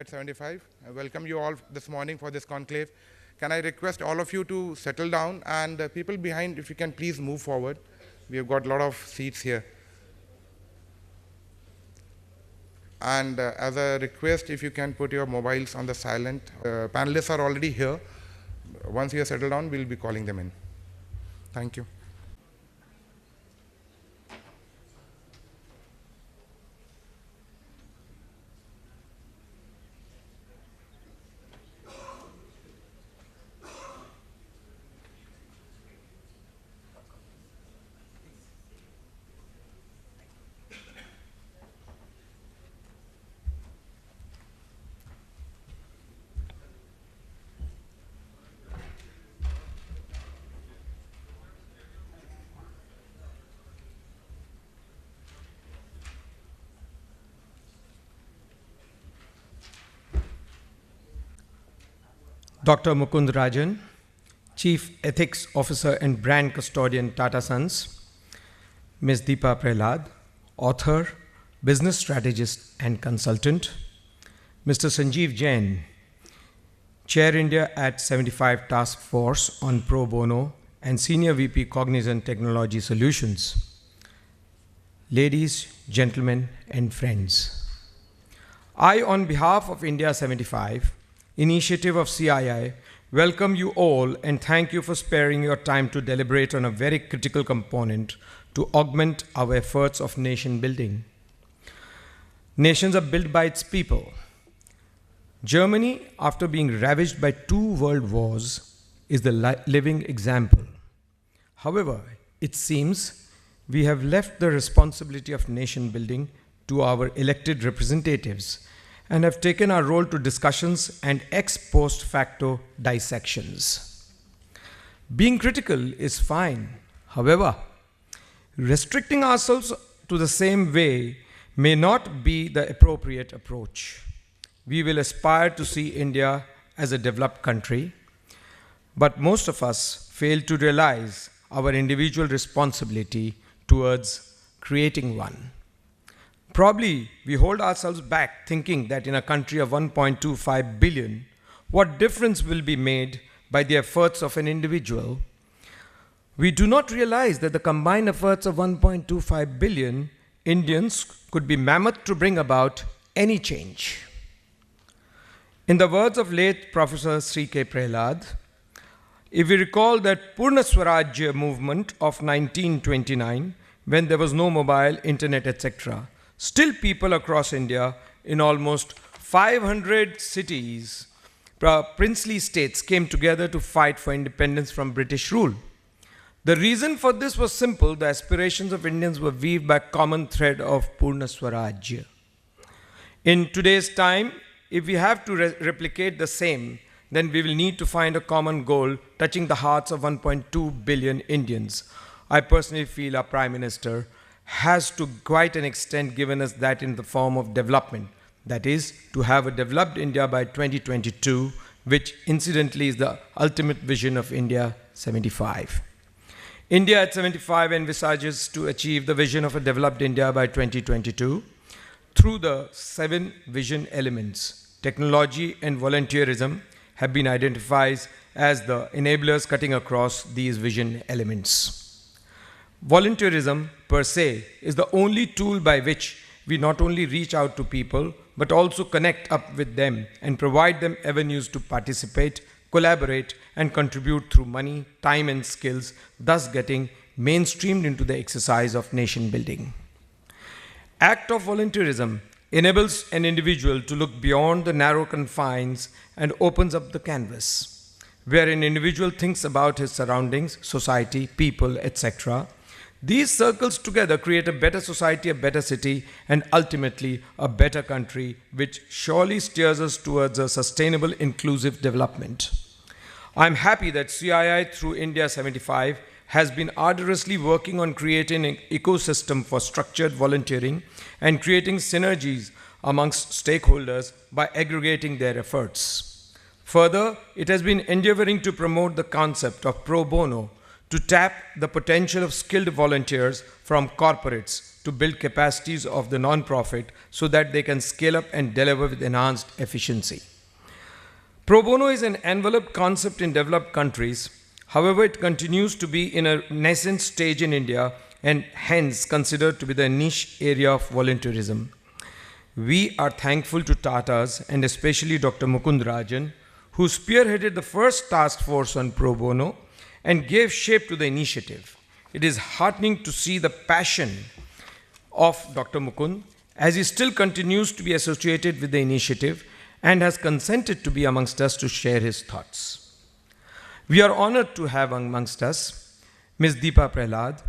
at 75. I welcome you all this morning for this conclave. Can I request all of you to settle down, and people behind, if you can please move forward. We have got a lot of seats here. And as a request, if you can put your mobiles on the silent. Panelists are already here. Once you are settled down, we'll be calling them in. Thank you. Dr. Mukund Rajan, Chief Ethics Officer and Brand Custodian, Tata Sons; Ms. Deepa Prahlad, author, business strategist and consultant; Mr. Sanjeev Jain, Chair India at 75 Task Force on Pro Bono and Senior VP Cognizant Technology Solutions. Ladies, gentlemen, and friends, I, on behalf of India 75, initiative of CII, welcome you all and thank you for sparing your time to deliberate on a very critical component to augment our efforts of nation building. Nations are built by its people. Germany, after being ravaged by 2 world wars, is the living example. However, it seems we have left the responsibility of nation building to our elected representatives and have taken our role to discussions and ex post facto dissections. Being critical is fine. However, restricting ourselves to the same way may not be the appropriate approach. We will aspire to see India as a developed country, but most of us fail to realize our individual responsibility towards creating one. Probably we hold ourselves back thinking that in a country of 1.25 billion, what difference will be made by the efforts of an individual? We do not realize that the combined efforts of 1.25 billion Indians could be mammoth to bring about any change. In the words of late Professor Sri K. Prahlad, if we recall that Purna Swarajya movement of 1929, when there was no mobile, internet, etc., still people across India in almost 500 cities, princely states came together to fight for independence from British rule. The reason for this was simple. The aspirations of Indians were weaved by a common thread of Purna Swarajya. In today's time, if we have to replicate the same, then we will need to find a common goal touching the hearts of 1.2 billion Indians. I personally feel our Prime Minister has to quite an extent given us that in the form of development. That is, to have a developed India by 2022, which incidentally is the ultimate vision of India 75. India at 75 envisages to achieve the vision of a developed India by 2022 through the 7 vision elements. Technology and volunteerism have been identified as the enablers cutting across these vision elements. Volunteerism per se is the only tool by which we not only reach out to people but also connect up with them and provide them avenues to participate, collaborate, and contribute through money, time, and skills, thus getting mainstreamed into the exercise of nation building. Act of volunteerism enables an individual to look beyond the narrow confines and opens up the canvas, where an individual thinks about his surroundings, society, people, etc. These circles together create a better society, a better city, and ultimately a better country, which surely steers us towards a sustainable, inclusive development. I'm happy that CII through India 75 has been arduously working on creating an ecosystem for structured volunteering and creating synergies amongst stakeholders by aggregating their efforts. Further, it has been endeavoring to promote the concept of pro bono to tap the potential of skilled volunteers from corporates to build capacities of the non-profit so that they can scale up and deliver with enhanced efficiency. Pro bono is an enveloped concept in developed countries. However, it continues to be in a nascent stage in India and hence considered to be the niche area of volunteerism. We are thankful to Tatas and especially Dr. Mukund Rajan, who spearheaded the first task force on pro bono and gave shape to the initiative. It is heartening to see the passion of Dr. Mukund as he still continues to be associated with the initiative and has consented to be amongst us to share his thoughts. We are honored to have amongst us Ms. Deepa Prahlad,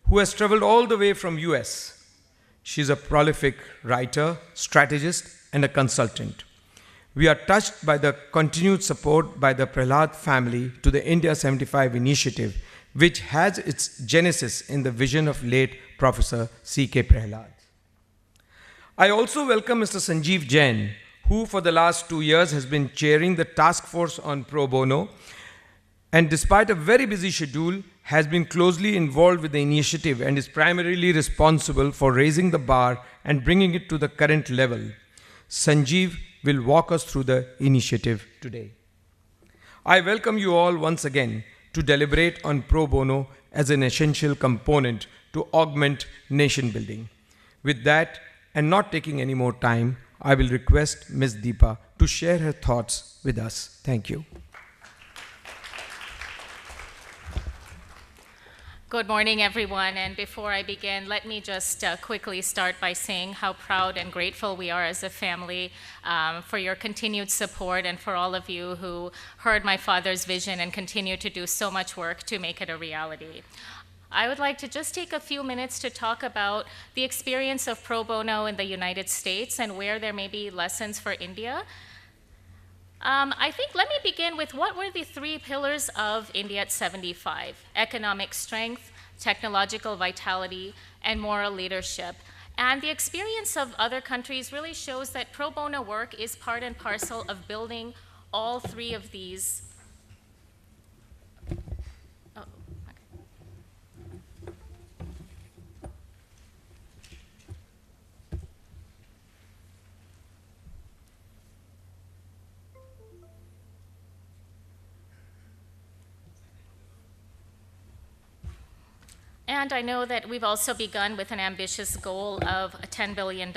who has traveled all the way from US. She is a prolific writer, strategist, and a consultant. We are touched by the continued support by the Prahlad family to the India 75 initiative, which has its genesis in the vision of late Professor C.K. Prahlad. I also welcome Mr. Sanjeev Jain, who for the last 2 years has been chairing the task force on pro bono, and despite a very busy schedule, has been closely involved with the initiative and is primarily responsible for raising the bar and bringing it to the current level. Sanjeev will walk us through the initiative today. I welcome you all once again to deliberate on pro bono as an essential component to augment nation building. With that, and not taking any more time, I will request Ms. Deepa to share her thoughts with us. Thank you. Good morning, everyone. And before I begin, let me just quickly start by saying how proud and grateful we are as a family for your continued support and for all of you who heard my father's vision and continue to do so much work to make it a reality. I would like to just take a few minutes to talk about the experience of pro bono in the United States and where there may be lessons for India. I think let me begin with what were the 3 pillars of India at 75: economic strength, technological vitality, and moral leadership. And the experience of other countries really shows that pro bono work is part and parcel of building all 3 of these. And I know that we've also begun with an ambitious goal of $10 billion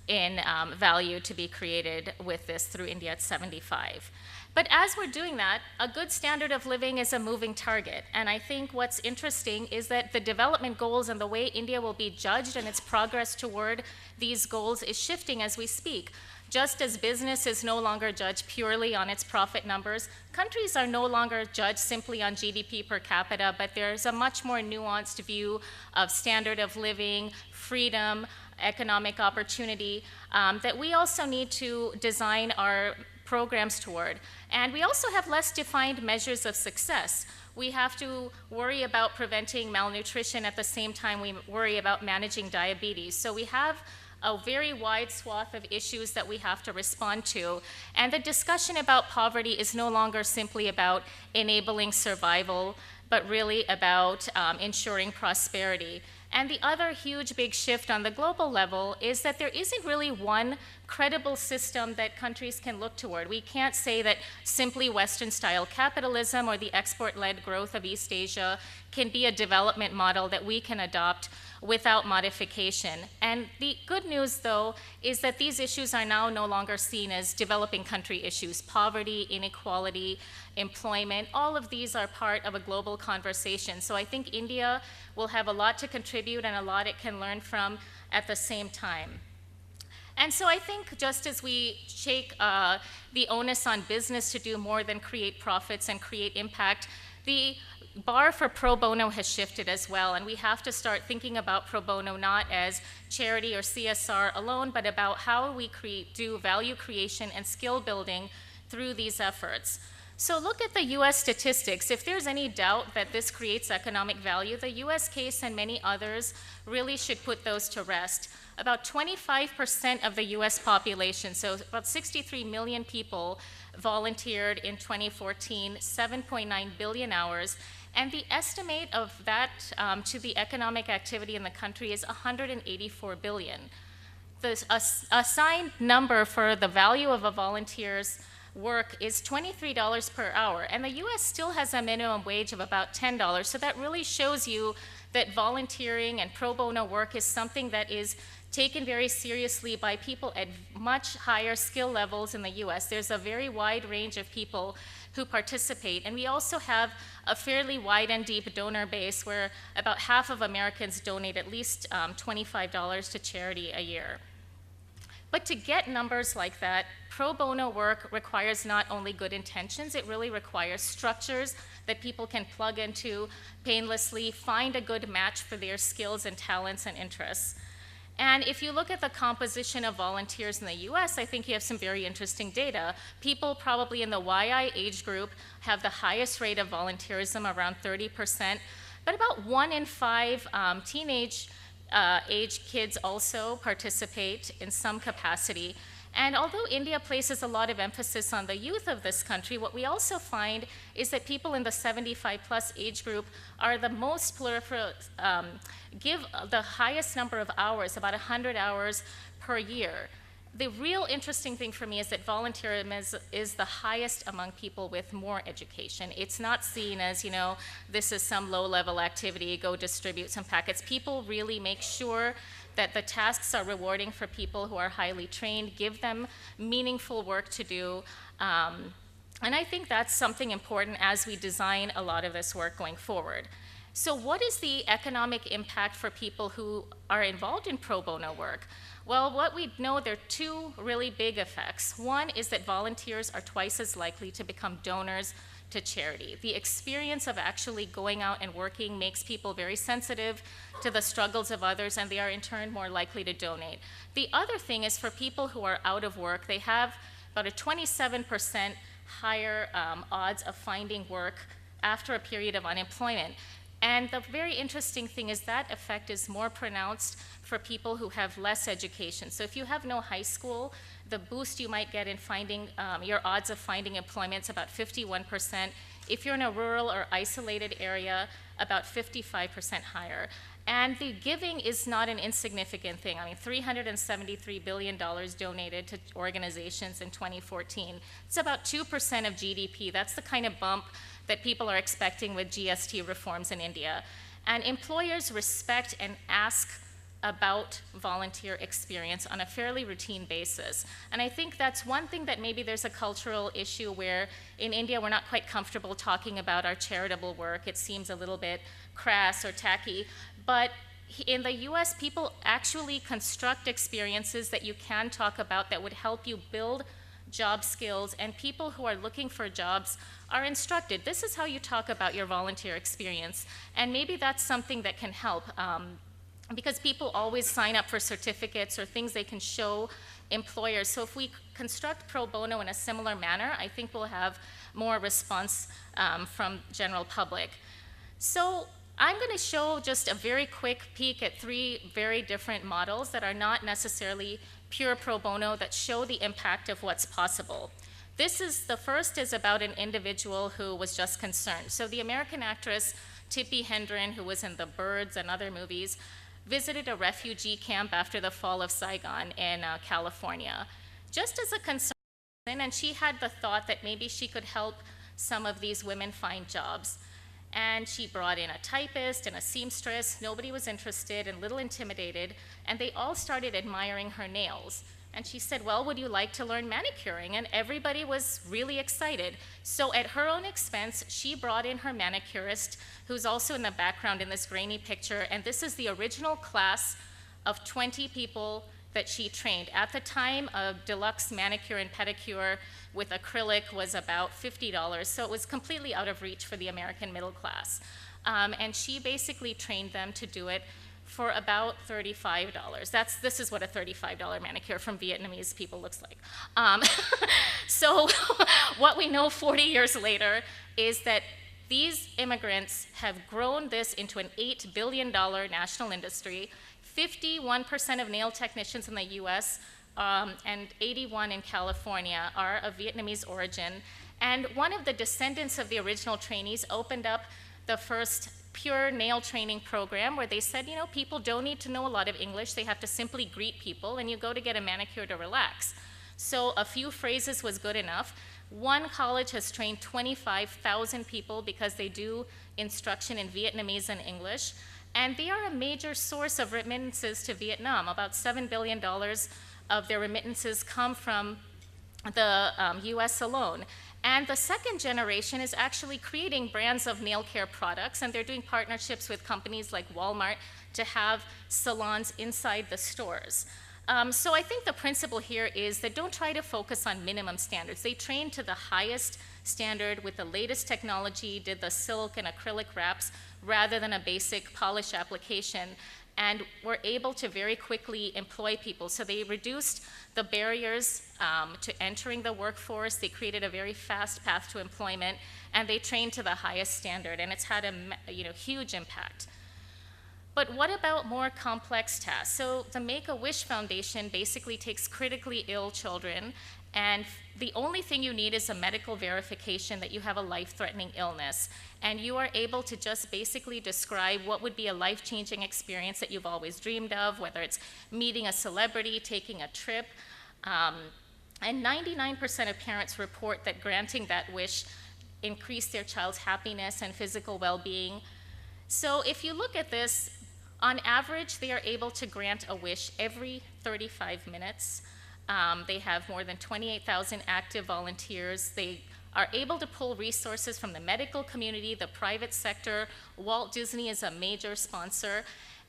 in value to be created with this through India at 75. But as we're doing that, a good standard of living is a moving target. And I think what's interesting is that the development goals and the way India will be judged and its progress toward these goals is shifting as we speak. Just as business is no longer judged purely on its profit numbers, countries are no longer judged simply on GDP per capita, but there's a much more nuanced view of standard of living, freedom, economic opportunity that we also need to design our programs toward. And we also have less defined measures of success. We have to worry about preventing malnutrition at the same time we worry about managing diabetes. So we have a very wide swath of issues that we have to respond to. And the discussion about poverty is no longer simply about enabling survival, but really about ensuring prosperity. And the other huge big shift on the global level is that there isn't really one credible system that countries can look toward. We can't say that simply Western-style capitalism or the export-led growth of East Asia can be a development model that we can adopt without modification. And the good news, though, is that these issues are now no longer seen as developing country issues. Poverty, inequality, employment, all of these are part of a global conversation. So I think India will have a lot to contribute and a lot it can learn from at the same time. And so I think just as we shake the onus on business to do more than create profits and create impact, the bar for pro bono has shifted as well, and we have to start thinking about pro bono not as charity or CSR alone, but about how we do value creation and skill building through these efforts. So look at the US statistics. If there's any doubt that this creates economic value, the US case and many others really should put those to rest. About 25% of the US population, so about 63 million people, volunteered in 2014, 7.9 billion hours, And the estimate of that to the economic activity in the country is 184 billion. The assigned number for the value of a volunteer's work is $23 per hour, and the US still has a minimum wage of about $10, so that really shows you that volunteering and pro bono work is something that is taken very seriously by people at much higher skill levels in the US. There's a very wide range of people who participate, and we also have a fairly wide and deep donor base where about half of Americans donate at least $25 to charity a year. But to get numbers like that, pro bono work requires not only good intentions, it really requires structures that people can plug into painlessly, find a good match for their skills and talents and interests. And if you look at the composition of volunteers in the US, I think you have some very interesting data. People probably in the YI age group have the highest rate of volunteerism, around 30%, but about 1 in 5 teenage age kids also participate in some capacity. And although India places a lot of emphasis on the youth of this country, what we also find is that people in the 75 plus age group are the most give the highest number of hours, about 100 hours per year. The real interesting thing for me is that volunteerism is the highest among people with more education. It's not seen as, you know, this is some low-level activity, go distribute some packets. People really make sure that the tasks are rewarding for people who are highly trained, give them meaningful work to do. And I think that's something important as we design a lot of this work going forward. So what is the economic impact for people who are involved in pro bono work? Well, what we know, there are 2 really big effects. One is that volunteers are twice as likely to become donors to charity. The experience of actually going out and working makes people very sensitive to the struggles of others, and they are in turn more likely to donate. The other thing is for people who are out of work, they have about a 27% higher odds of finding work after a period of unemployment. And the very interesting thing is that effect is more pronounced for people who have less education. So if you have no high school, the boost you might get in finding, your odds of finding employment is about 51%. If you're in a rural or isolated area, about 55% higher. And the giving is not an insignificant thing. I mean, $373 billion donated to organizations in 2014. It's about 2% of GDP. That's the kind of bump that people are expecting with GST reforms in India. And employers respect and ask about volunteer experience on a fairly routine basis. And I think that's one thing that maybe there's a cultural issue where in India we're not quite comfortable talking about our charitable work. It seems a little bit crass or tacky. But in the US, people actually construct experiences that you can talk about that would help you build job skills, and people who are looking for jobs are instructed. This is how you talk about your volunteer experience, and maybe that's something that can help because people always sign up for certificates or things they can show employers. So if we construct pro bono in a similar manner, I think we'll have more response from general public. So I'm going to show just a very quick peek at 3 very different models that are not necessarily pure pro bono, that show the impact of what's possible. The first is about an individual who was just concerned. So the American actress Tippi Hedren, who was in The Birds and other movies, visited a refugee camp after the fall of Saigon in California, just as a concern, and she had the thought that maybe she could help some of these women find jobs. And she brought in a typist and a seamstress. Nobody was interested and a little intimidated, and they all started admiring her nails. And she said, well, would you like to learn manicuring? And everybody was really excited. So at her own expense, she brought in her manicurist, who's also in the background in this grainy picture, and this is the original class of 20 people that she trained. At the time, a deluxe manicure and pedicure with acrylic was about $50, so it was completely out of reach for the American middle class. And she basically trained them to do it for about $35. This is what a $35 manicure from Vietnamese people looks like. So what we know 40 years later is that these immigrants have grown this into an $8 billion national industry. 51% of nail technicians in the US and 81 in California are of Vietnamese origin. And one of the descendants of the original trainees opened up the first pure nail training program where they said, people don't need to know a lot of English. They have to simply greet people, and you go to get a manicure to relax. So a few phrases was good enough. One college has trained 25,000 people because they do instruction in Vietnamese and English, and they are a major source of remittances to Vietnam. About $7 billion of their remittances come from the US alone. And the second generation is actually creating brands of nail care products, and they're doing partnerships with companies like Walmart to have salons inside the stores. So I think the principle here is that don't try to focus on minimum standards. They train to the highest standard with the latest technology, did the silk and acrylic wraps rather than a basic polish application, and were able to very quickly employ people. So they reduced the barriers to entering the workforce. They created a very fast path to employment, and they trained to the highest standard, and it's had a huge impact. But what about more complex tasks? So the Make-A-Wish Foundation basically takes critically ill children, and the only thing you need is a medical verification that you have a life-threatening illness. And you are able to just basically describe what would be a life-changing experience that you've always dreamed of, whether it's meeting a celebrity, taking a trip. And 99% of parents report that granting that wish increased their child's happiness and physical well-being. So if you look at this, on average, they are able to grant a wish every 35 minutes. They have more than 28,000 active volunteers. They are able to pull resources from the medical community, the private sector. Walt Disney is a major sponsor.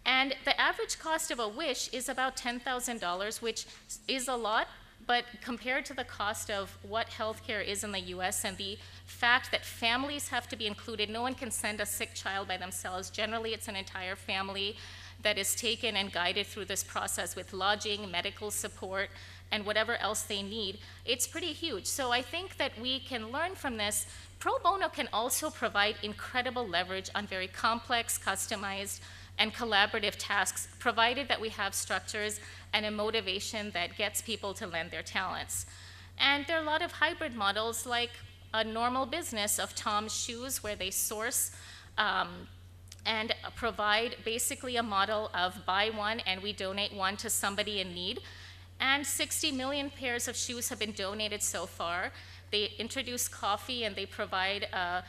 And the average cost of a wish is about $10,000, which is a lot, but compared to the cost of what healthcare is in the US and the fact that families have to be included, no one can send a sick child by themselves. Generally, it's an entire family that is taken and guided through this process with lodging, medical support, and whatever else they need. It's pretty huge. So I think that we can learn from this. Pro bono can also provide incredible leverage on very complex, customized, and collaborative tasks, provided that we have structures and a motivation that gets people to lend their talents. And there are a lot of hybrid models, like a normal business of Tom's Shoes, where they source and provide basically a model of buy one and we donate one to somebody in need. And 60 million pairs of shoes have been donated so far. They introduce coffee, and they provide a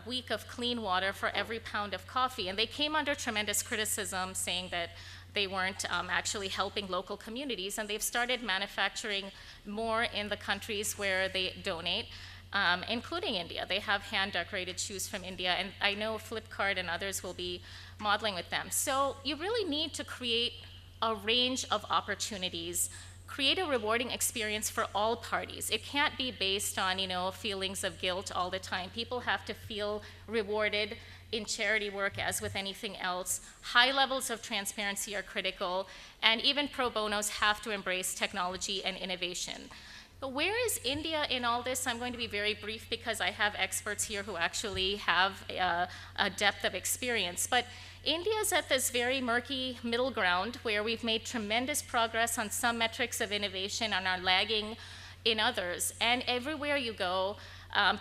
week of clean water for every pound of coffee. And they came under tremendous criticism, saying that they weren't actually helping local communities, and they've started manufacturing more in the countries where they donate, including India. They have hand-decorated shoes from India, and I know Flipkart and others will be modeling with them. So you really need to create a range of opportunities, create a rewarding experience for all parties. It can't be based on, feelings of guilt all the time. People have to feel rewarded in charity work as with anything else. High levels of transparency are critical, and even pro bonos have to embrace technology and innovation. But where is India in all this? I'm going to be very brief because I have experts here who actually have a depth of experience. But India is at this very murky middle ground where we've made tremendous progress on some metrics of innovation and are lagging in others. And everywhere you go,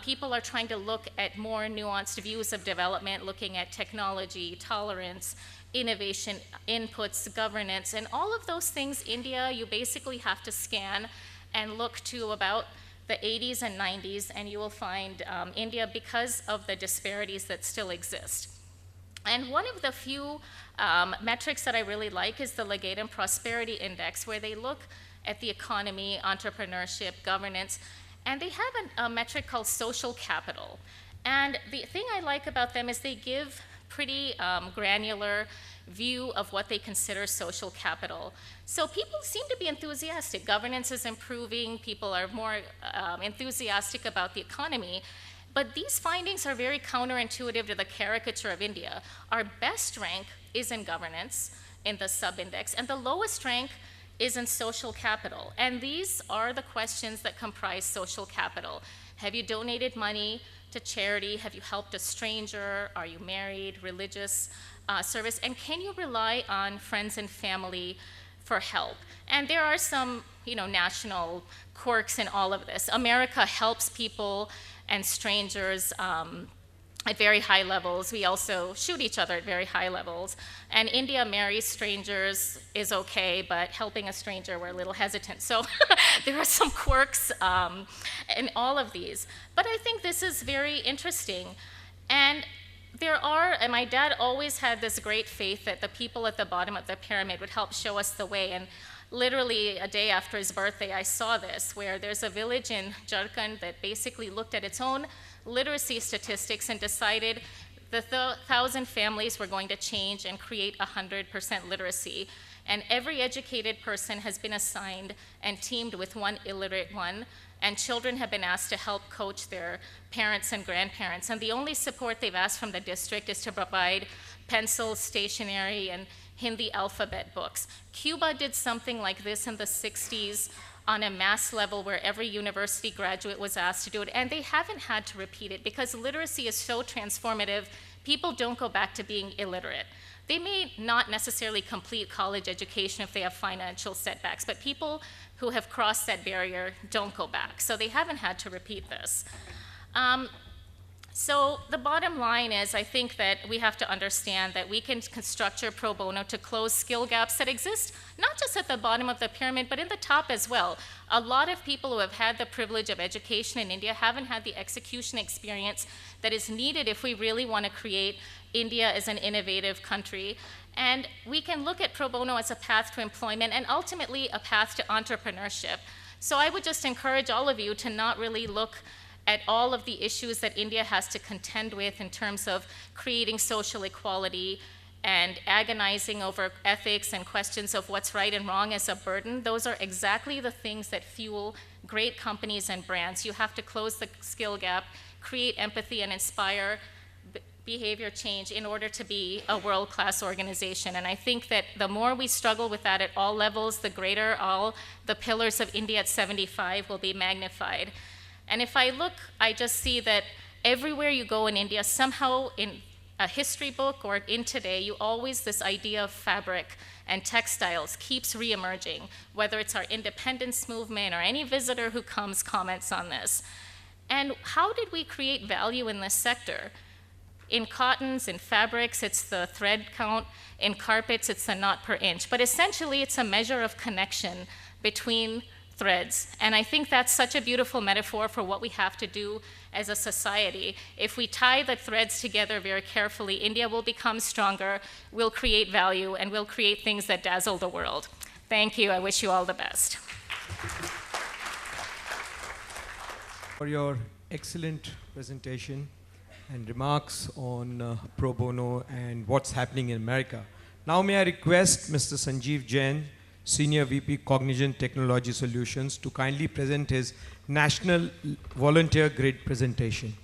people are trying to look at more nuanced views of development, looking at technology, tolerance, innovation, inputs, governance, and all of those things. India, you basically have to scan and look to about the 80s and 90s, and you will find India because of the disparities that still exist. And one of the few metrics that I really like is the Legatum Prosperity Index, where they look at the economy, entrepreneurship, governance, and they have a metric called social capital. And the thing I like about them is they give pretty granular view of what they consider social capital. So people seem to be enthusiastic. Governance is improving. People are more enthusiastic about the economy. But these findings are very counterintuitive to the caricature of India. Our best rank is in governance, in the sub-index, and the lowest rank is in social capital. And these are the questions that comprise social capital. Have you donated money to charity? Have you helped a stranger? Are you married? Religious service? And can you rely on friends and family for help? And there are some, national quirks in all of this. America helps people and strangers at very high levels. We also shoot each other at very high levels. And India marries strangers is okay, but helping a stranger, we're a little hesitant. So there are some quirks in all of these. But I think this is very interesting. And and my dad always had this great faith that the people at the bottom of the pyramid would help show us the way. And literally a day after his birthday, I saw this, where there's a village in Jharkhand that basically looked at its own literacy statistics and decided the 1,000 families were going to change and create 100% literacy. And every educated person has been assigned and teamed with one illiterate one, and children have been asked to help coach their parents and grandparents. And the only support they've asked from the district is to provide pencils, stationery, and Hindi alphabet books. Cuba did something like this in the 60s on a mass level where every university graduate was asked to do it, and they haven't had to repeat it because literacy is so transformative, people don't go back to being illiterate. They may not necessarily complete college education if they have financial setbacks, but people who have crossed that barrier don't go back, so they haven't had to repeat this. So the bottom line is, I think that we have to understand that we can structure pro bono to close skill gaps that exist, not just at the bottom of the pyramid, but in the top as well. A lot of people who have had the privilege of education in India haven't had the execution experience that is needed if we really want to create India as an innovative country. And we can look at pro bono as a path to employment and ultimately a path to entrepreneurship. So I would just encourage all of you to not really look at all of the issues that India has to contend with in terms of creating social equality and agonizing over ethics and questions of what's right and wrong as a burden. Those are exactly the things that fuel great companies and brands. You have to close the skill gap, create empathy, and inspire behavior change in order to be a world-class organization. And I think that the more we struggle with that at all levels, the greater all the pillars of India at 75 will be magnified. And if I look, I just see that everywhere you go in India, somehow in a history book or in today, this idea of fabric and textiles keeps reemerging, whether it's our independence movement or any visitor who comes comments on this. And how did we create value in this sector? In cottons, in fabrics, it's the thread count. In carpets, it's the knot per inch. But essentially, it's a measure of connection between threads. And I think that's such a beautiful metaphor for what we have to do as a society. If we tie the threads together very carefully, India will become stronger, we'll create value, and we'll create things that dazzle the world. Thank you. I wish you all the best. For your excellent presentation and remarks on pro bono and what's happening in America. Now may I request Mr. Sanjeev Jain, Senior VP Cognition Technology Solutions, to kindly present his National Volunteer Grid presentation.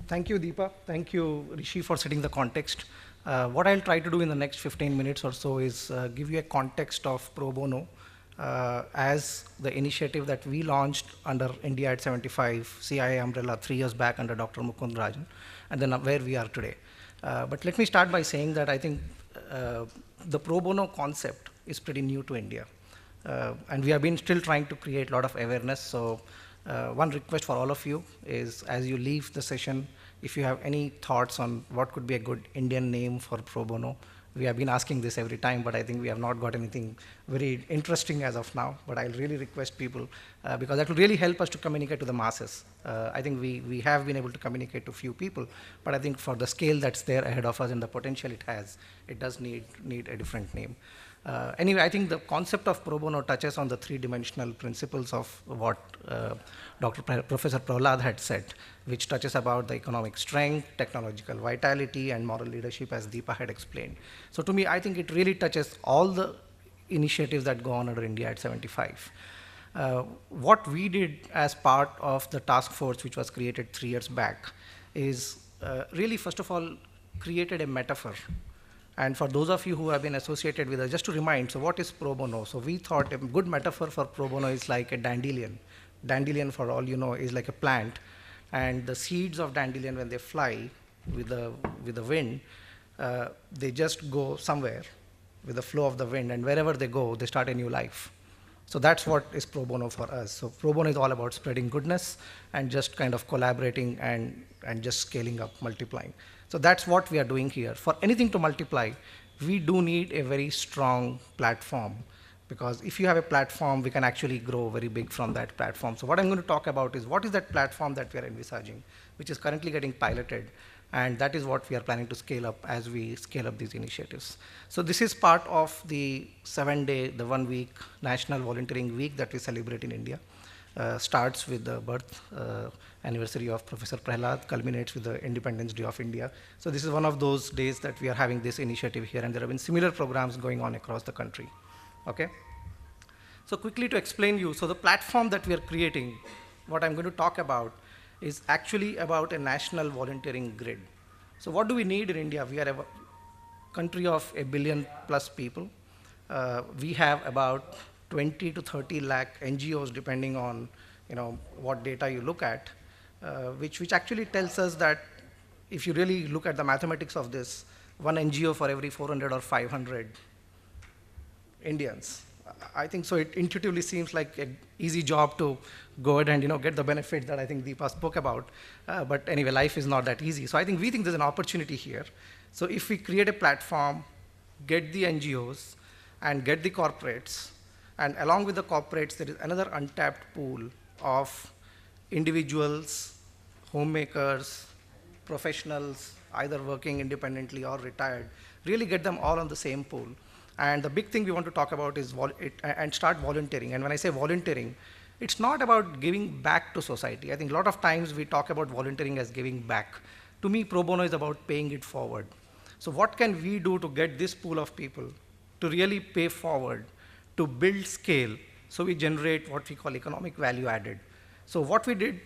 Thank you, Deepa. Thank you, Rishi, for setting the context. What I'll try to do in the next 15 minutes or so is give you a context of pro bono as the initiative that we launched under India at 75 CIA umbrella 3 years back under Dr. Mukund Rajan, and then where we are today. But let me start by saying that I think the pro bono concept is pretty new to India. And we have been still trying to create a lot of awareness. So one request for all of you is, as you leave the session, if you have any thoughts on what could be a good Indian name for pro bono, We have been asking this every time, but I think we have not got anything very interesting as of now. But I'll really request people, because that will really help us to communicate to the masses. I think we have been able to communicate to few people, but I think for the scale that's there ahead of us and the potential it has, it does need a different name. Anyway, I think the concept of pro bono touches on the three-dimensional principles of what Professor Prahlad had said, which touches about the economic strength, technological vitality, and moral leadership, as Deepa had explained. So to me, I think it really touches all the initiatives that go on under India at 75. What we did as part of the task force, which was created 3 years back, is really, first of all, created a metaphor. And for those of you who have been associated with us, just to remind, so what is pro bono? So we thought a good metaphor for pro bono is like a dandelion. Dandelion, for all you know, is like a plant. And the seeds of dandelion, when they fly with the wind, they just go somewhere with the flow of the wind. And wherever they go, they start a new life. So that's what is pro bono for us. So pro bono is all about spreading goodness and just kind of collaborating and just scaling up, multiplying. So that's what we are doing here. For anything to multiply, we do need a very strong platform, because if you have a platform, we can actually grow very big from that platform. So what I'm going to talk about is what is that platform that we are envisaging, which is currently getting piloted, and that is what we are planning to scale up as we scale up these initiatives. So this is part of the 7-day, the 1-week National Volunteering Week that we celebrate in India. Starts with the birth anniversary of Professor Prahlad, culminates with the Independence Day of India. So this is one of those days that we are having this initiative here, and there have been similar programs going on across the country. Okay? So quickly to explain you, so the platform that we are creating, what I'm going to talk about, is actually about a national volunteering grid. So what do we need in India? We are a country of 1 billion plus people. We have about 20 to 30 lakh NGOs, depending on what data you look at, which actually tells us that if you really look at the mathematics of this, one NGO for every 400 or 500 Indians. I think so. It intuitively seems like an easy job to go ahead and get the benefits that I think Deepa spoke about. But anyway, life is not that easy. So we think there's an opportunity here. So if we create a platform, get the NGOs, and get the corporates, and along with the corporates, there is another untapped pool of individuals, homemakers, professionals, either working independently or retired, really get them all on the same pool. And the big thing we want to talk about is and start volunteering. And when I say volunteering, it's not about giving back to society. I think a lot of times we talk about volunteering as giving back. To me, pro bono is about paying it forward. So what can we do to get this pool of people to really pay forward, to build scale, so we generate what we call economic value added. So what we did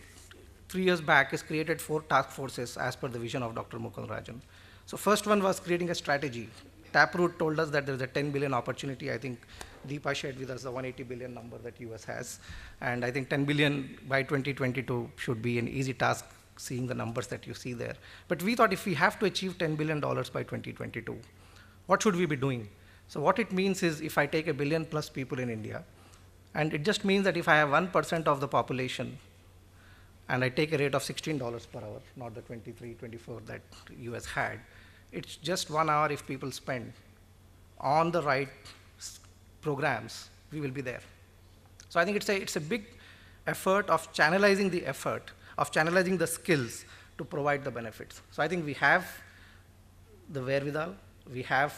3 years back is created 4 task forces as per the vision of Dr. Mukund Rajan. So first one was creating a strategy. Taproot told us that there's a 10 billion opportunity. I think Deepa shared with us the 180 billion number that US has. And I think 10 billion by 2022 should be an easy task, seeing the numbers that you see there. But we thought if we have to achieve $10 billion by 2022, what should we be doing? So what it means is if I take 1 billion plus people in India, and it just means that if I have 1% of the population, and I take a rate of $16 per hour, not the 23, 24 that US had, it's just 1 hour if people spend on the right programs, we will be there. So I think it's a big effort of channelizing the skills to provide the benefits. So I think we have the wherewithal, we have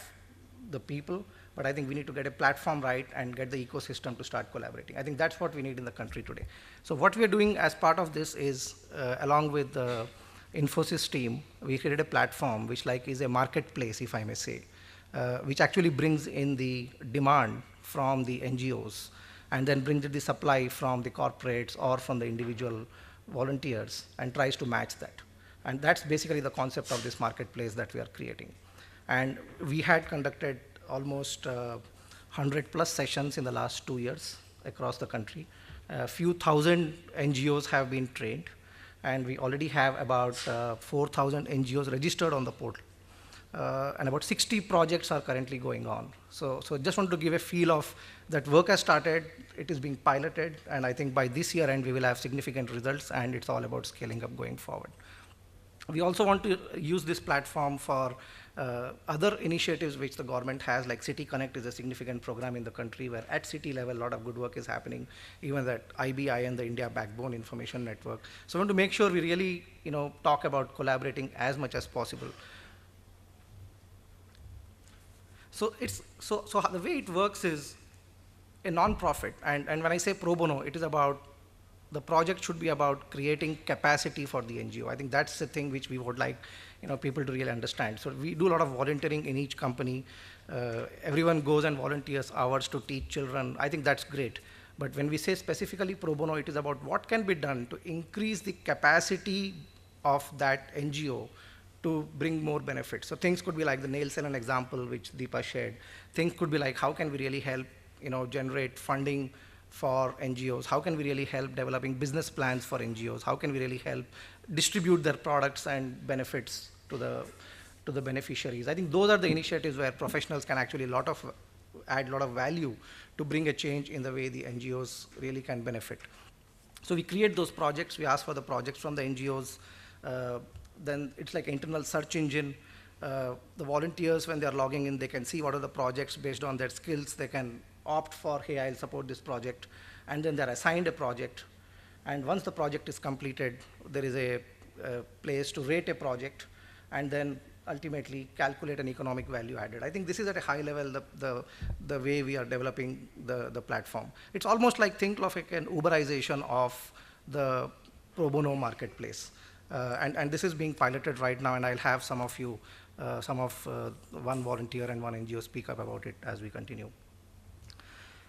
the people, but I think we need to get a platform right and get the ecosystem to start collaborating. I think that's what we need in the country today. So what we are doing as part of this is, along with the Infosys team, we created a platform which is a marketplace, if I may say, which actually brings in the demand from the NGOs and then brings in the supply from the corporates or from the individual volunteers and tries to match that. And that's basically the concept of this marketplace that we are creating. And we had conducted almost 100 plus sessions in the last 2 years across the country. A few thousand NGOs have been trained, and we already have about 4,000 NGOs registered on the portal. And about 60 projects are currently going on. So just want to give a feel of that work has started, it is being piloted, and I think by this year end we will have significant results, and it's all about scaling up going forward. We also want to use this platform for other initiatives which the government has, like City Connect is a significant program in the country where at city level a lot of good work is happening, even that IBIN, the India Backbone Information Network. So we want to make sure we really talk about collaborating as much as possible. So the way it works is a non-profit, and when I say pro bono, it is about, the project should be about creating capacity for the NGO. I think that's the thing which we would like people to really understand. So we do a lot of volunteering in each company. Everyone goes and volunteers hours to teach children. I think that's great. But when we say specifically pro bono, it is about what can be done to increase the capacity of that NGO to bring more benefits. So things could be like the nail salon example which Deepa shared. Things could be like, how can we really help generate funding for NGOs? How can we really help developing business plans for NGOs? How can we really help distribute their products and benefits to the beneficiaries? I think those are the initiatives where professionals can actually add a lot of value to bring a change in the way the NGOs really can benefit. So we create those projects, we ask for the projects from the NGOs, then it's like an internal search engine. The volunteers, when they're logging in, they can see what are the projects based on their skills. They can opt for, hey, I'll support this project, and then they're assigned a project. And once the project is completed, there is a place to rate a project, and then ultimately calculate an economic value added. I think this is at a high level the way we are developing the platform. It's almost like, think of like an Uberization of the pro bono marketplace. And this is being piloted right now, and I'll have some of you, one volunteer and one NGO speak up about it as we continue.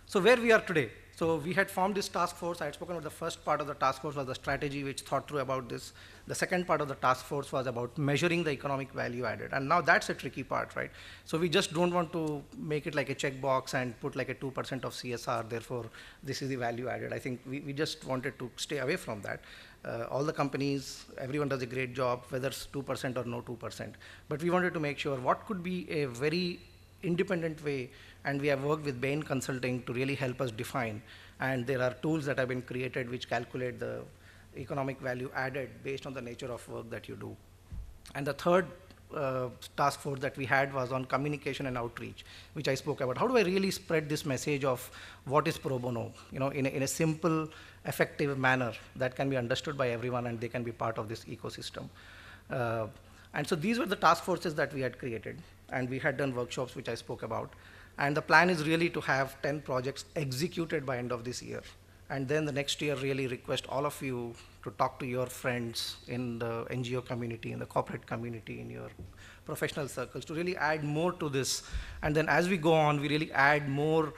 So where we are today. So we had formed this task force. I had spoken about the first part of the task force was the strategy which thought through about this. The second part of the task force was about measuring the economic value added. And now that's a tricky part, right? So we just don't want to make it like a checkbox and put like a 2% of CSR, therefore this is the value added. I think we just wanted to stay away from that. All the companies, everyone does a great job, whether it's 2% or no 2%. But we wanted to make sure what could be a very independent way, and we have worked with Bain Consulting to really help us define. And there are tools that have been created which calculate the economic value added based on the nature of work that you do. And the third task force that we had was on communication and outreach, which I spoke about. How do I really spread this message of what is pro bono, in a simple, effective manner that can be understood by everyone and they can be part of this ecosystem. And so these were the task forces that we had created, and we had done workshops which I spoke about. And the plan is really to have 10 projects executed by end of this year. And then the next year really request all of you to talk to your friends in the NGO community, in the corporate community, in your professional circles to really add more to this. And then as we go on, we really add more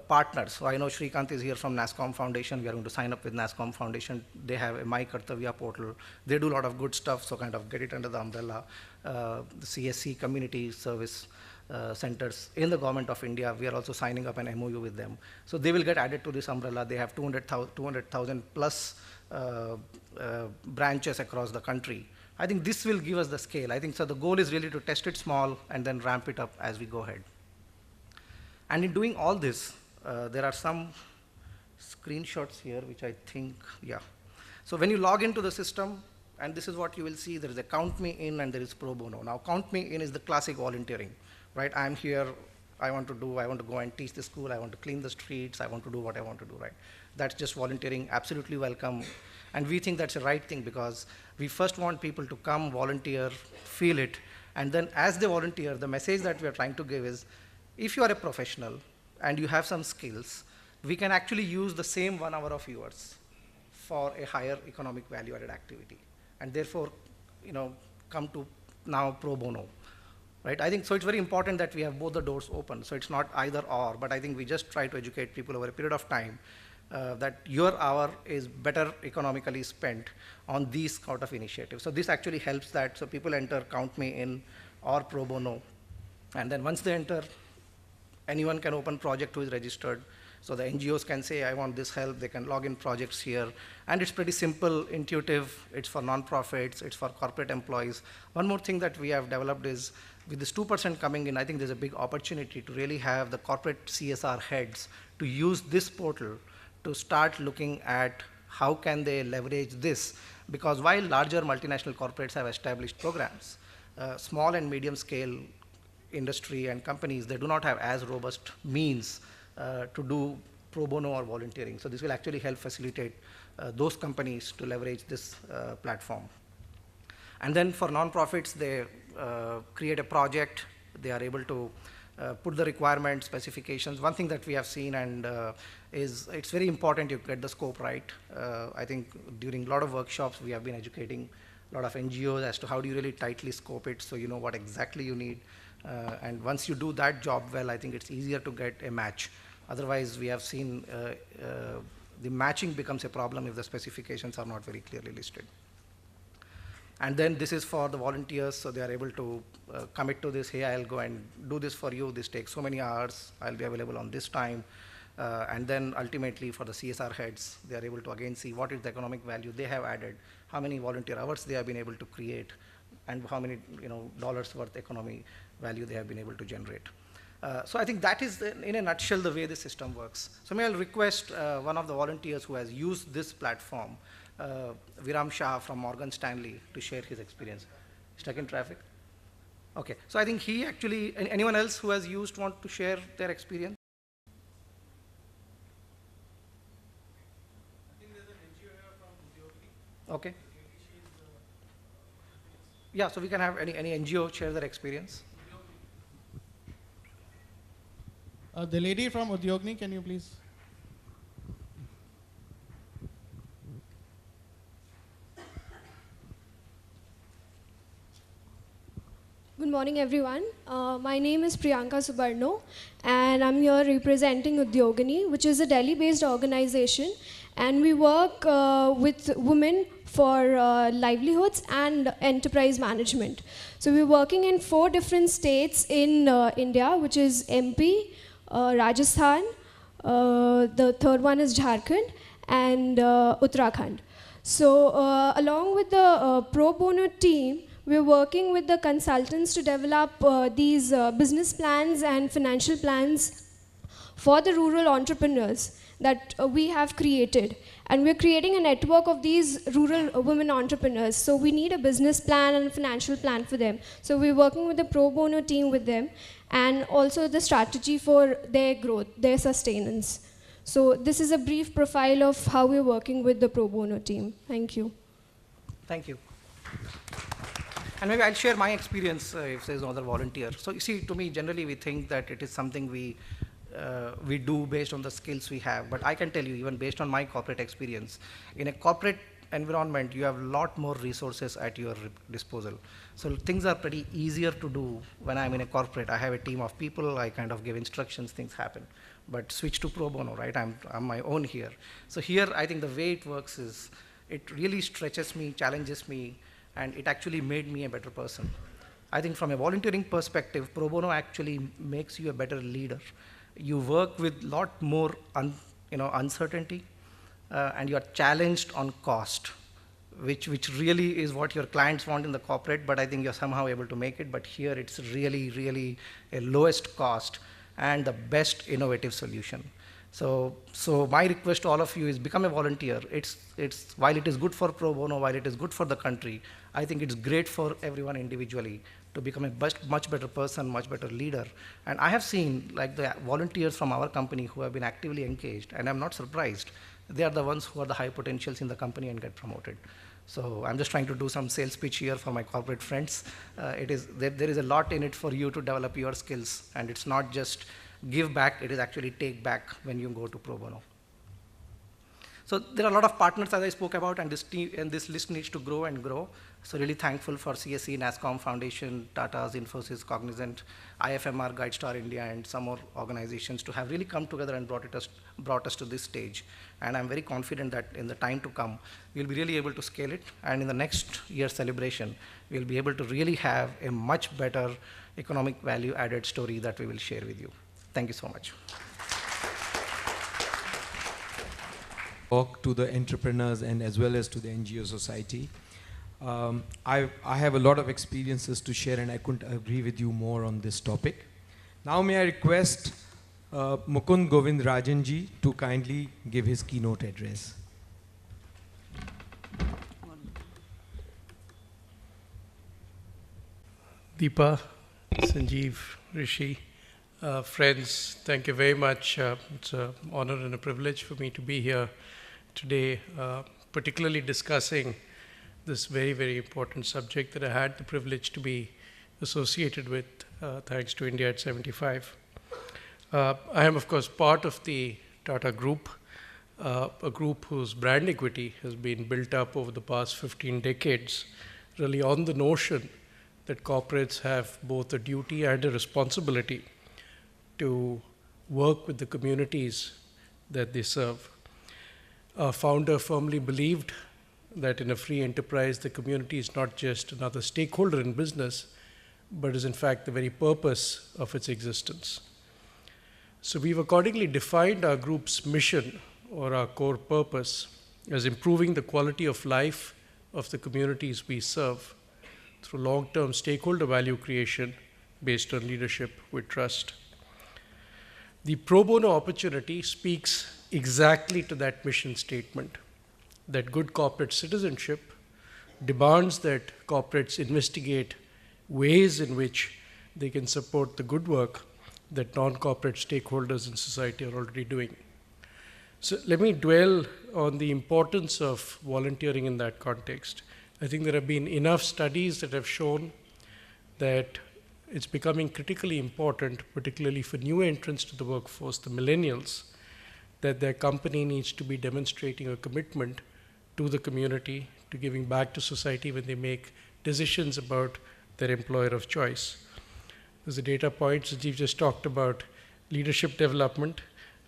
partners. So I know Shrikant is here from NASSCOM Foundation. We are going to sign up with NASSCOM Foundation. They have a My Kartavya portal. They do a lot of good stuff, so kind of get it under the umbrella. The CSC community service centers in the government of India, we are also signing up an MOU with them. So they will get added to this umbrella. They have 200,000 plus branches across the country. I think this will give us the scale. I think so the goal is really to test it small and then ramp it up as we go ahead. And in doing all this, there are some screenshots here, which I think, yeah. So when you log into the system, and this is what you will see, there is a count me in and there is pro bono. Now count me in is the classic volunteering, right? I'm here, I want to go and teach the school, I want to clean the streets, I want to do what I want to do, right? That's just volunteering, absolutely welcome. And we think that's the right thing because we first want people to come, volunteer, feel it, and then as they volunteer, the message that we are trying to give is, if you are a professional and you have some skills, we can actually use the same 1 hour of yours for a higher economic value added activity. And therefore, come to now pro bono, right? I think so it's very important that we have both the doors open. So it's not either or, but I think we just try to educate people over a period of time that your hour is better economically spent on these sort of initiatives. So this actually helps that. So people enter count me in or pro bono. And then once they enter, anyone can open project who is registered. So the NGOs can say, I want this help. They can log in projects here. And it's pretty simple, intuitive. It's for nonprofits. It's for corporate employees. One more thing that we have developed is, with this 2% coming in, I think there's a big opportunity to really have the corporate CSR heads to use this portal to start looking at how can they leverage this Because while larger multinational corporates have established programs, small and medium scale industry and companies, they do not have as robust means to do pro bono or volunteering. So this will actually help facilitate those companies to leverage this platform. And then for nonprofits, they create a project, they are able to put the requirement specifications. One thing that we have seen and is it's very important you get the scope right. I think during a lot of workshops, we have been educating a lot of NGOs as to how do you really tightly scope it so you know what exactly you need. And once you do that job well, I think it's easier to get a match. Otherwise, we have seen the matching becomes a problem if the specifications are not very clearly listed. And then this is for the volunteers, so they are able to commit to this, hey, I'll go and do this for you, this takes so many hours, I'll be available on this time. And then ultimately for the CSR heads, they are able to again see what is the economic value they have added, how many volunteer hours they have been able to create, and how many dollars worth economy value they have been able to generate. So I think that is, in a nutshell, the way the system works. So may I request one of the volunteers who has used this platform, Viram Shah from Morgan Stanley, to share his experience. Stuck in traffic? Okay, so I think he actually, anyone else who has used want to share their experience? I think there's an NGO here from Udyogini. Okay. Yeah, so we can have any NGO share their experience. The lady from Udyogini, can you please? Good morning, everyone. My name is Priyanka Subarno, and I'm here representing Udyogini, which is a Delhi-based organization, and we work with women for livelihoods and enterprise management. So we're working in 4 different states in India, which is MP, Rajasthan, the third one is Jharkhand, and Uttarakhand. So along with the pro bono team, we're working with the consultants to develop these business plans and financial plans for the rural entrepreneurs that we have created. And we're creating a network of these rural women entrepreneurs. So we need a business plan and a financial plan for them. So we're working with the pro bono team with them, and also the strategy for their growth, their sustenance. So this is a brief profile of how we're working with the pro bono team. Thank you. Thank you. And maybe I'll share my experience if there's another volunteer. So you see, to me, generally we think that it is something we do based on the skills we have. But I can tell you, even based on my corporate experience, in a corporate environment, you have a lot more resources at your disposal. So things are pretty easier to do when I'm in a corporate. I have a team of people, I kind of give instructions, things happen. But switch to pro bono, right? I'm my own here. So here, I think the way it works is, it really stretches me, challenges me, and it actually made me a better person. I think from a volunteering perspective, pro bono actually makes you a better leader. You work with a lot more uncertainty, and you're challenged on cost, which really is what your clients want in the corporate, but I think you're somehow able to make it. But here it's really, really a lowest cost and the best innovative solution. So my request to all of you is become a volunteer. It's while it is good for pro bono, while it is good for the country, I think it's great for everyone individually to become a much better person, much better leader. And I have seen like the volunteers from our company who have been actively engaged, and I'm not surprised. They are the ones who are the high potentials in the company and get promoted. So I'm just trying to do some sales pitch here for my corporate friends. There is a lot in it for you to develop your skills, and it's not just give back, it is actually take back when you go to pro bono. So there are a lot of partners, as I spoke about, and this list needs to grow and grow. So really thankful for CSE, NASSCOM Foundation, Tata's, Infosys, Cognizant, IFMR, GuideStar India, and some more organizations to have really come together and brought us to this stage. And I'm very confident that in the time to come, we'll be really able to scale it. And in the next year's celebration, we'll be able to really have a much better economic value added story that we will share with you. Thank you so much. Talk to the entrepreneurs and as well as to the NGO society. I have a lot of experiences to share, and I couldn't agree with you more on this topic. Now may I request Mukund Govind Rajan ji to kindly give his keynote address. Deepa, Sanjeev, Rishi, friends, thank you very much. It's an honor and a privilege for me to be here today, particularly discussing this very, very important subject that I had the privilege to be associated with, thanks to India at 75. I am, of course, part of the Tata Group, a group whose brand equity has been built up over the past 15 decades, really on the notion that corporates have both a duty and a responsibility to work with the communities that they serve. Our founder firmly believed that in a free enterprise, the community is not just another stakeholder in business, but is in fact the very purpose of its existence. So we've accordingly defined our group's mission or our core purpose as improving the quality of life of the communities we serve through long-term stakeholder value creation based on leadership with trust. The pro bono opportunity speaks exactly to that mission statement, that good corporate citizenship demands that corporates investigate ways in which they can support the good work that non-corporate stakeholders in society are already doing. So let me dwell on the importance of volunteering in that context. I think there have been enough studies that have shown that it's becoming critically important, particularly for new entrants to the workforce, the millennials, that their company needs to be demonstrating a commitment to the community, to giving back to society when they make decisions about their employer of choice. There's a data point, Sanjeev just talked about leadership development.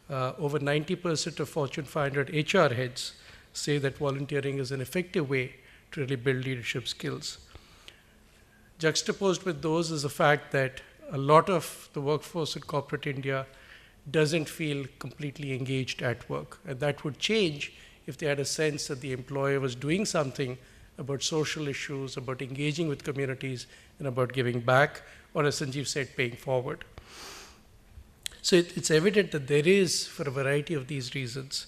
Over 90% of Fortune 500 HR heads say that volunteering is an effective way to really build leadership skills. Juxtaposed with those is the fact that a lot of the workforce in corporate India doesn't feel completely engaged at work. And that would change if they had a sense that the employer was doing something about social issues, about engaging with communities, and about giving back, or as Sanjeev said, paying forward. So it's evident that there is, for a variety of these reasons,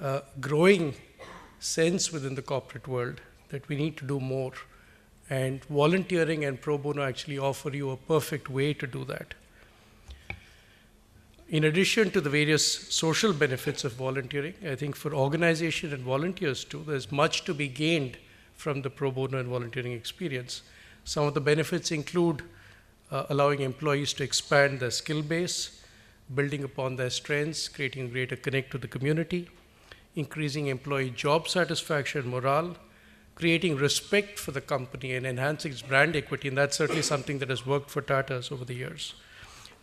a growing sense within the corporate world that we need to do more. And volunteering and pro bono actually offer you a perfect way to do that. In addition to the various social benefits of volunteering, I think for organization and volunteers too, there's much to be gained from the pro bono and volunteering experience. Some of the benefits include allowing employees to expand their skill base, building upon their strengths, creating greater connect to the community, increasing employee job satisfaction, morale, creating respect for the company and enhancing its brand equity, and that's certainly something that has worked for Tata's over the years.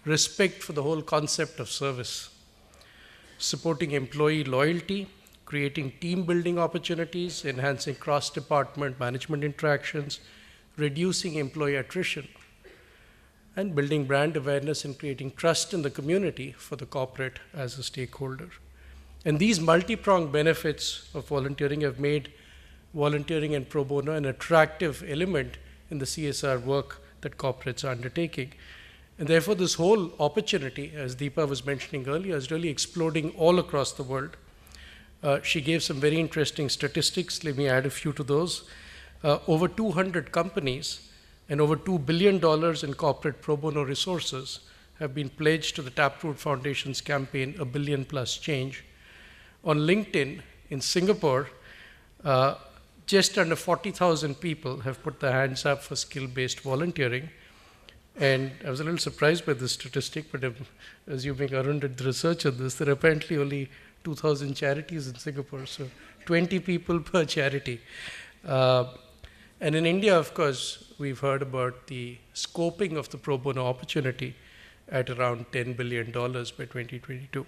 Respect for the whole concept of service, supporting employee loyalty, creating team building opportunities, enhancing cross-department management interactions, reducing employee attrition, and building brand awareness and creating trust in the community for the corporate as a stakeholder. And these multi-pronged benefits of volunteering have made volunteering and pro bono an attractive element in the CSR work that corporates are undertaking. And therefore, this whole opportunity, as Deepa was mentioning earlier, is really exploding all across the world. She gave some very interesting statistics. Let me add a few to those. Over 200 companies and over $2 billion in corporate pro bono resources have been pledged to the Taproot Foundation's campaign, A Billion Plus Change. On LinkedIn in Singapore, just under 40,000 people have put their hands up for skill-based volunteering. And I was a little surprised by this statistic, but assuming Arun did the research on this, there are apparently only 2,000 charities in Singapore, so 20 people per charity. And in India, of course, we've heard about the scoping of the pro bono opportunity at around $10 billion by 2022.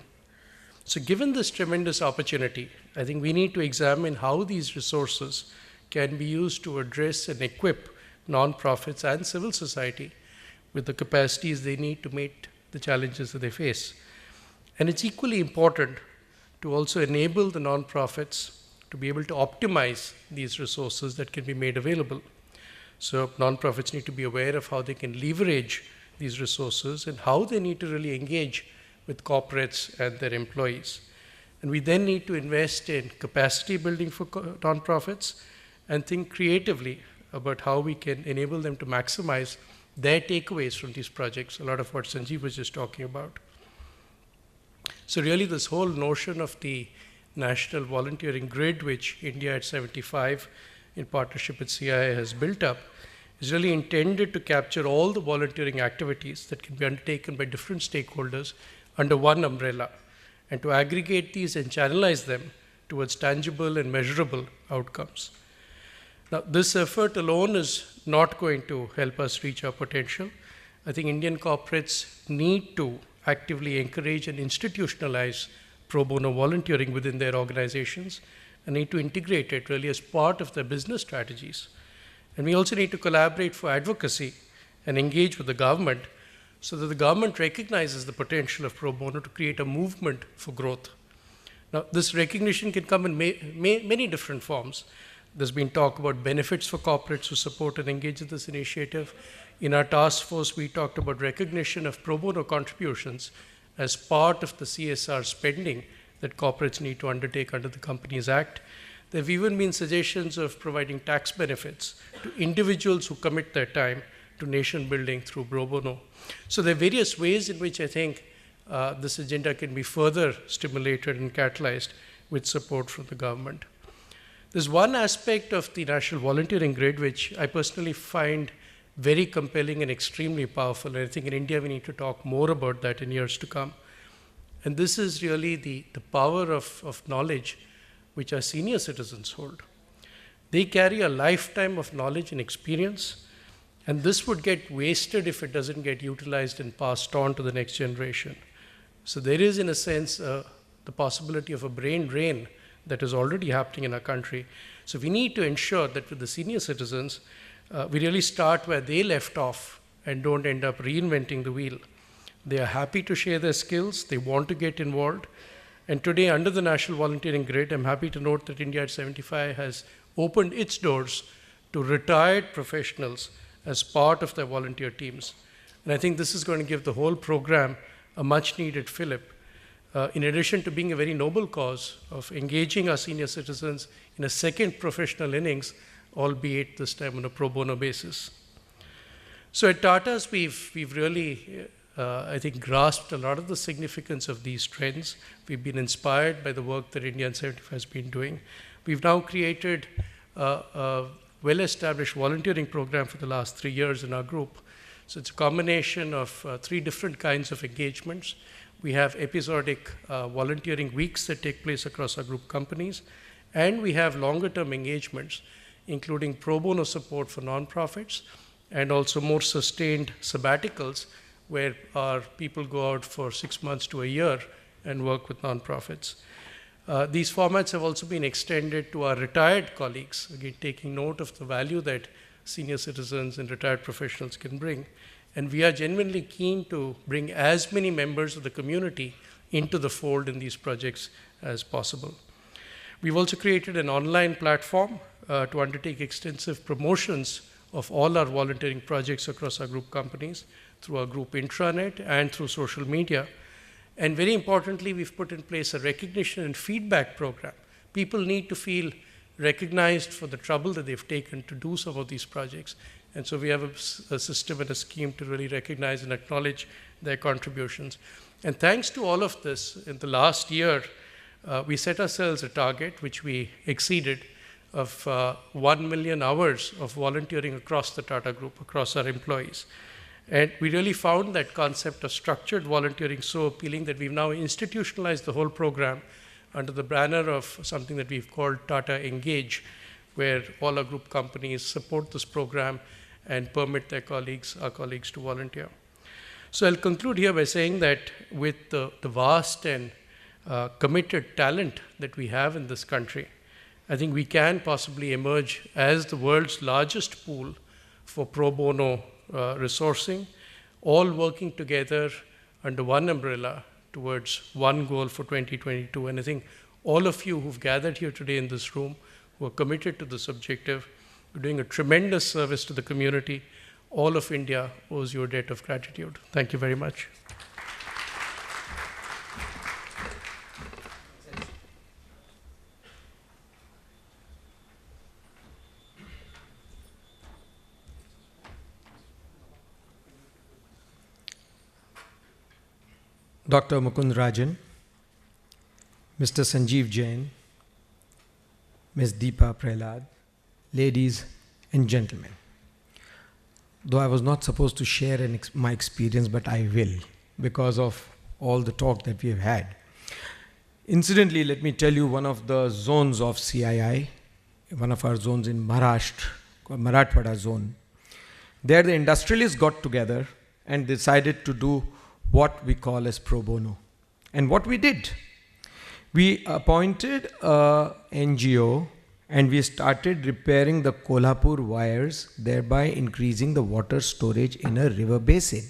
So given this tremendous opportunity, I think we need to examine how these resources can be used to address and equip nonprofits and civil society with the capacities they need to meet the challenges that they face. And it's equally important to also enable the nonprofits to be able to optimize these resources that can be made available. So nonprofits need to be aware of how they can leverage these resources and how they need to really engage with corporates and their employees. And we then need to invest in capacity building for nonprofits and think creatively about how we can enable them to maximize their takeaways from these projects, a lot of what Sanjeev was just talking about. So really this whole notion of the national volunteering grid, which India at 75 in partnership with CIA has built up, is really intended to capture all the volunteering activities that can be undertaken by different stakeholders under one umbrella, and to aggregate these and channelize them towards tangible and measurable outcomes. Now, this effort alone is not going to help us reach our potential. I think Indian corporates need to actively encourage and institutionalize pro bono volunteering within their organizations and need to integrate it really as part of their business strategies. And we also need to collaborate for advocacy and engage with the government so that the government recognizes the potential of pro bono to create a movement for growth. Now, this recognition can come in many different forms. There's been talk about benefits for corporates who support and engage in this initiative. In our task force, we talked about recognition of pro bono contributions as part of the CSR spending that corporates need to undertake under the Companies Act. There have even been suggestions of providing tax benefits to individuals who commit their time to nation building through pro bono. So there are various ways in which I think this agenda can be further stimulated and catalyzed with support from the government. There's one aspect of the National Volunteering Grid which I personally find very compelling and extremely powerful. And I think in India we need to talk more about that in years to come. And this is really the power of knowledge which our senior citizens hold. They carry a lifetime of knowledge and experience, and this would get wasted if it doesn't get utilized and passed on to the next generation. So there is, in a sense, the possibility of a brain drain that is already happening in our country. So we need to ensure that with the senior citizens, we really start where they left off and don't end up reinventing the wheel. They are happy to share their skills, they want to get involved. And today, under the National Volunteering Grid, I'm happy to note that India at 75 has opened its doors to retired professionals as part of their volunteer teams. And I think this is going to give the whole program a much needed fillip, in addition to being a very noble cause of engaging our senior citizens in a second professional innings, albeit this time on a pro bono basis. So at Tata's, we've really, I think, grasped a lot of the significance of these trends. We've been inspired by the work that India 75 has been doing. We've now created a well-established volunteering program for the last 3 years in our group. So it's a combination of 3 different kinds of engagements. We have episodic volunteering weeks that take place across our group companies, and we have longer-term engagements, including pro bono support for nonprofits, and also more sustained sabbaticals, where our people go out for 6 months to a year and work with nonprofits. These formats have also been extended to our retired colleagues, again, taking note of the value that senior citizens and retired professionals can bring. And we are genuinely keen to bring as many members of the community into the fold in these projects as possible. We've also created an online platform to undertake extensive promotions of all our volunteering projects across our group companies through our group intranet and through social media. And very importantly, we've put in place a recognition and feedback program. People need to feel recognized for the trouble that they've taken to do some of these projects. And so we have a system and a scheme to really recognize and acknowledge their contributions. And thanks to all of this, in the last year, we set ourselves a target, which we exceeded, of 1 million hours of volunteering across the Tata Group, across our employees. And we really found that concept of structured volunteering so appealing that we've now institutionalized the whole program under the banner of something that we've called Tata Engage, where all our group companies support this program and permit their colleagues, our colleagues, to volunteer. So I'll conclude here by saying that with the vast and committed talent that we have in this country, I think we can possibly emerge as the world's largest pool for pro bono resourcing, all working together under one umbrella towards one goal for 2022. And I think all of you who've gathered here today in this room, who are committed to this objective, you're doing a tremendous service to the community. All of India owes you a debt of gratitude. Thank you very much. Dr. Mukund Rajan, Mr. Sanjeev Jain, Ms. Deepa Prahlad, ladies and gentlemen. Though I was not supposed to share my experience, but I will because of all the talk that we have had. Incidentally, let me tell you one of the zones of CII, one of our zones in Maharashtra, Marathwada zone. There the industrialists got together and decided to do what we call as pro bono. And what we did, we appointed a NGO and we started repairing the Kolhapur wires, thereby increasing the water storage in a river basin.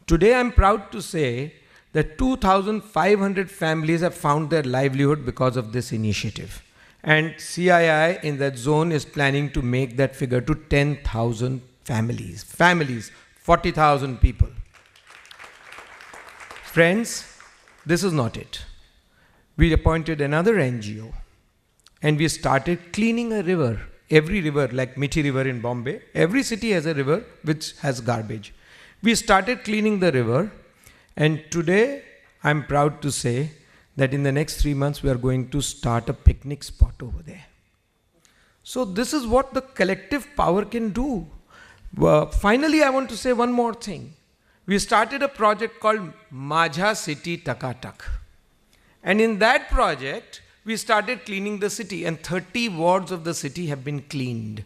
Today I'm proud to say that 2,500 families have found their livelihood because of this initiative. And CII in that zone is planning to make that figure to 10,000 families. 40,000 people. Friends, this is not it. We appointed another NGO and we started cleaning a river. Every river, like Mithi River in Bombay, every city has a river which has garbage. We started cleaning the river, and today I'm proud to say that in the next 3 months we are going to start a picnic spot over there. So this is what the collective power can do. Finally, I want to say one more thing. We started a project called Majha City Takatak. And in that project, we started cleaning the city, and 30 wards of the city have been cleaned.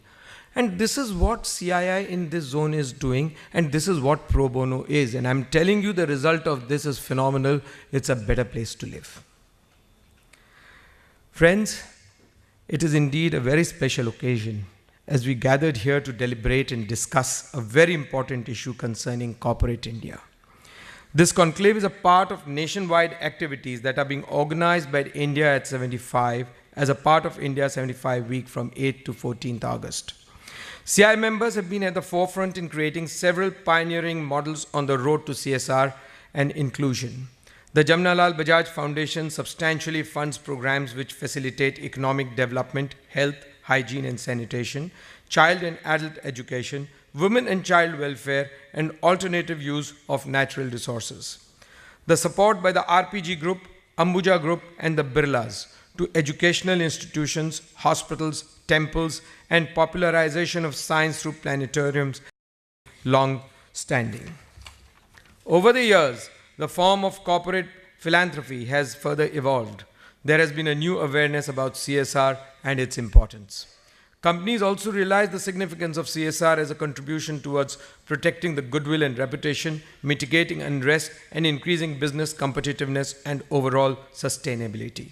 And this is what CII in this zone is doing, and this is what pro bono is. And I'm telling you, the result of this is phenomenal. It's a better place to live. Friends, it is indeed a very special occasion as we gathered here to deliberate and discuss a very important issue concerning corporate India. This conclave is a part of nationwide activities that are being organized by India at 75 as a part of India 75 week from 8th to 14th August. CI members have been at the forefront in creating several pioneering models on the road to CSR and inclusion. The Jamnalal Bajaj Foundation substantially funds programs which facilitate economic development, health, hygiene and sanitation, child and adult education, women and child welfare, and alternative use of natural resources. The support by the RPG Group, Ambuja Group, and the Birlas to educational institutions, hospitals, temples, and popularization of science through planetariums long standing. Over the years, the form of corporate philanthropy has further evolved. There has been a new awareness about CSR and its importance. Companies also realize the significance of CSR as a contribution towards protecting the goodwill and reputation, mitigating unrest, and increasing business competitiveness and overall sustainability.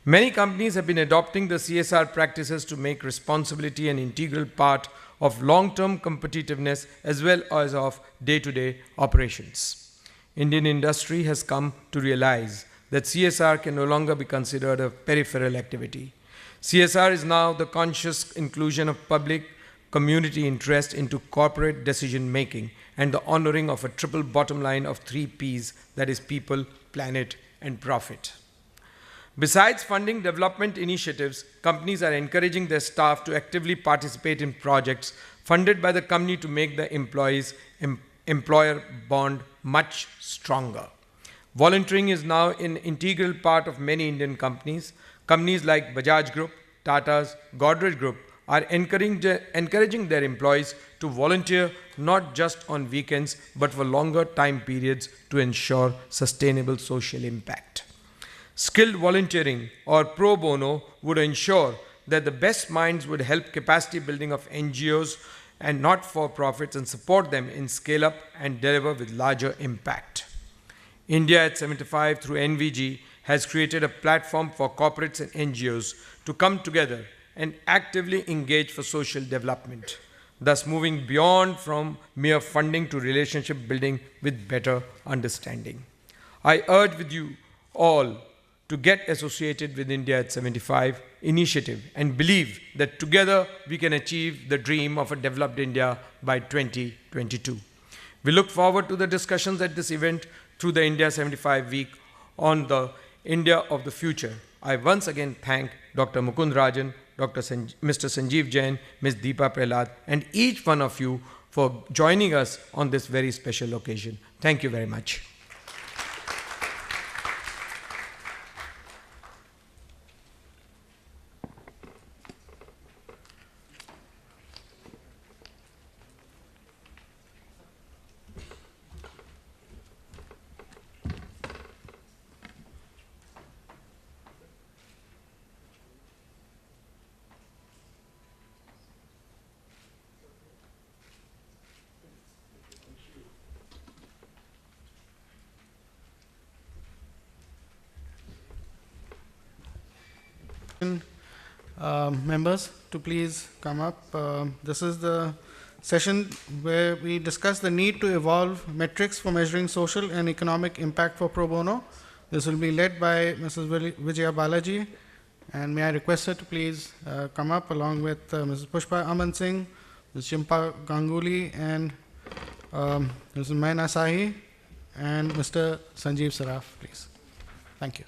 Many companies have been adopting the CSR practices to make responsibility an integral part of long-term competitiveness as well as of day-to-day operations. Indian industry has come to realize that CSR can no longer be considered a peripheral activity. CSR is now the conscious inclusion of public community interest into corporate decision-making and the honoring of a triple bottom line of 3 Ps, that is people, planet, and profit. Besides funding development initiatives, companies are encouraging their staff to actively participate in projects funded by the company to make the employer bond much stronger. Volunteering is now an integral part of many Indian companies. Companies like Bajaj Group, Tata's, Godrej Group are encouraging their employees to volunteer not just on weekends but for longer time periods to ensure sustainable social impact. Skilled volunteering or pro bono would ensure that the best minds would help capacity building of NGOs and not-for-profits and support them in scale up and deliver with larger impact. India at 75 through NVG has created a platform for corporates and NGOs to come together and actively engage for social development, thus moving beyond from mere funding to relationship building with better understanding. I urge with you all to get associated with India at 75 initiative and believe that together we can achieve the dream of a developed India by 2022. We look forward to the discussions at this event through the India 75 week on the India of the future. I once again thank Dr. Mukund Rajan, Mr. Sanjeev Jain, Ms. Deepa Prahlad, and each one of you for joining us on this very special occasion. Thank you very much. Members to please come up. This is the session where we discuss the need to evolve metrics for measuring social and economic impact for pro bono. This will be led by Mrs. Vijaya Balaji, and may I request her to please come up along with Mrs. Pushpa Aman Singh, Ms. Chimpa Ganguly, and Mrs. Maina Sahi, and Mr. Sanjeev Saraf, please. Thank you.